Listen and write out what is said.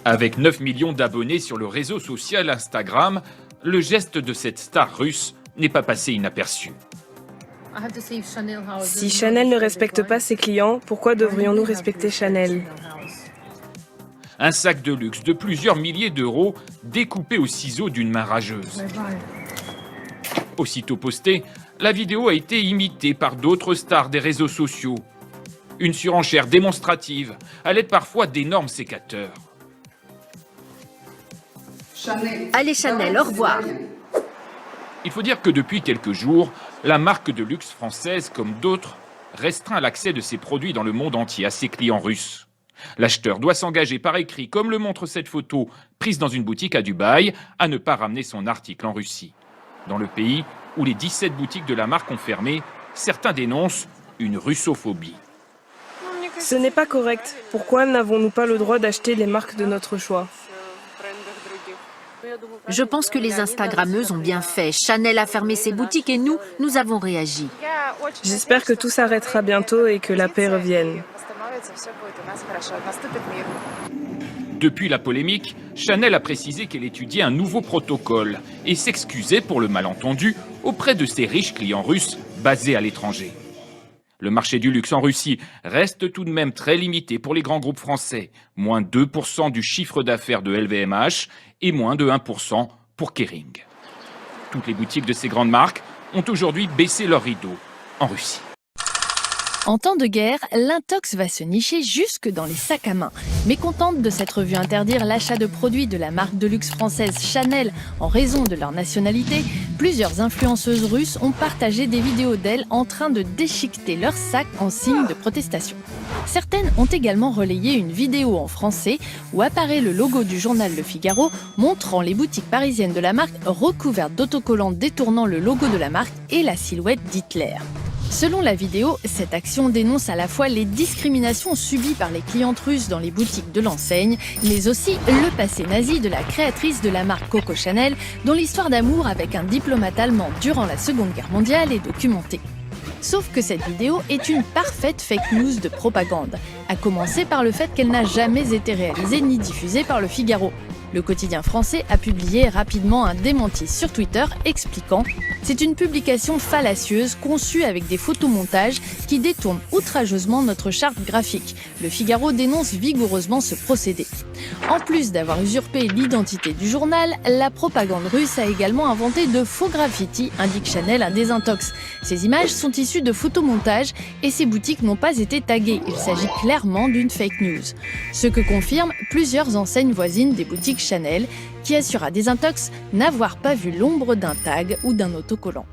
Avec 9 millions d'abonnés sur le réseau social Instagram, le geste de cette star russe n'est pas passé inaperçu. Si Chanel ne respecte pas ses clients, pourquoi devrions-nous respecter Chanel? Un sac de luxe de plusieurs milliers d'euros découpé au ciseau d'une main rageuse. Aussitôt postée, la vidéo a été imitée par d'autres stars des réseaux sociaux. Une surenchère démonstrative, à l'aide parfois d'énormes sécateurs. Allez Chanel, au revoir. Il faut dire que depuis quelques jours, la marque de luxe française, comme d'autres, restreint l'accès de ses produits dans le monde entier à ses clients russes. L'acheteur doit s'engager par écrit, comme le montre cette photo prise dans une boutique à Dubaï, à ne pas ramener son article en Russie. Dans le pays où les 17 boutiques de la marque ont fermé, certains dénoncent une russophobie. Ce n'est pas correct. Pourquoi n'avons-nous pas le droit d'acheter les marques de notre choix? Je pense que les Instagrammeuses ont bien fait. Chanel a fermé ses boutiques et nous avons réagi. J'espère que tout s'arrêtera bientôt et que la paix revienne. Depuis la polémique, Chanel a précisé qu'elle étudiait un nouveau protocole et s'excusait pour le malentendu auprès de ses riches clients russes basés à l'étranger. Le marché du luxe en Russie reste tout de même très limité pour les grands groupes français, moins 2% du chiffre d'affaires de LVMH et moins de 1% pour Kering. Toutes les boutiques de ces grandes marques ont aujourd'hui baissé leurs rideaux en Russie. En temps de guerre, l'intox va se nicher jusque dans les sacs à main. Mécontente de s'être vue interdire l'achat de produits de la marque de luxe française Chanel en raison de leur nationalité, plusieurs influenceuses russes ont partagé des vidéos d'elles en train de déchiqueter leurs sacs en signe de protestation. Certaines ont également relayé une vidéo en français où apparaît le logo du journal Le Figaro montrant les boutiques parisiennes de la marque recouvertes d'autocollants détournant le logo de la marque et la silhouette d'Hitler. Selon la vidéo, cette action dénonce à la fois les discriminations subies par les clientes russes dans les boutiques de l'enseigne, mais aussi le passé nazi de la créatrice de la marque Coco Chanel, dont l'histoire d'amour avec un diplomate allemand durant la Seconde Guerre mondiale est documentée. Sauf que cette vidéo est une parfaite fake news de propagande, à commencer par le fait qu'elle n'a jamais été réalisée ni diffusée par Le Figaro. Le quotidien français a publié rapidement un démenti sur Twitter expliquant « C'est une publication fallacieuse conçue avec des photomontages qui détournent outrageusement notre charte graphique. Le Figaro dénonce vigoureusement ce procédé. » En plus d'avoir usurpé l'identité du journal, la propagande russe a également inventé de faux graffitis, indique Chanel un désintox. Ces images sont issues de photomontages et ces boutiques n'ont pas été taguées. Il s'agit clairement d'une fake news. Ce que confirment plusieurs enseignes voisines des boutiques Chanel, qui assurent à Désintox n'avoir pas vu l'ombre d'un tag ou d'un autocollant.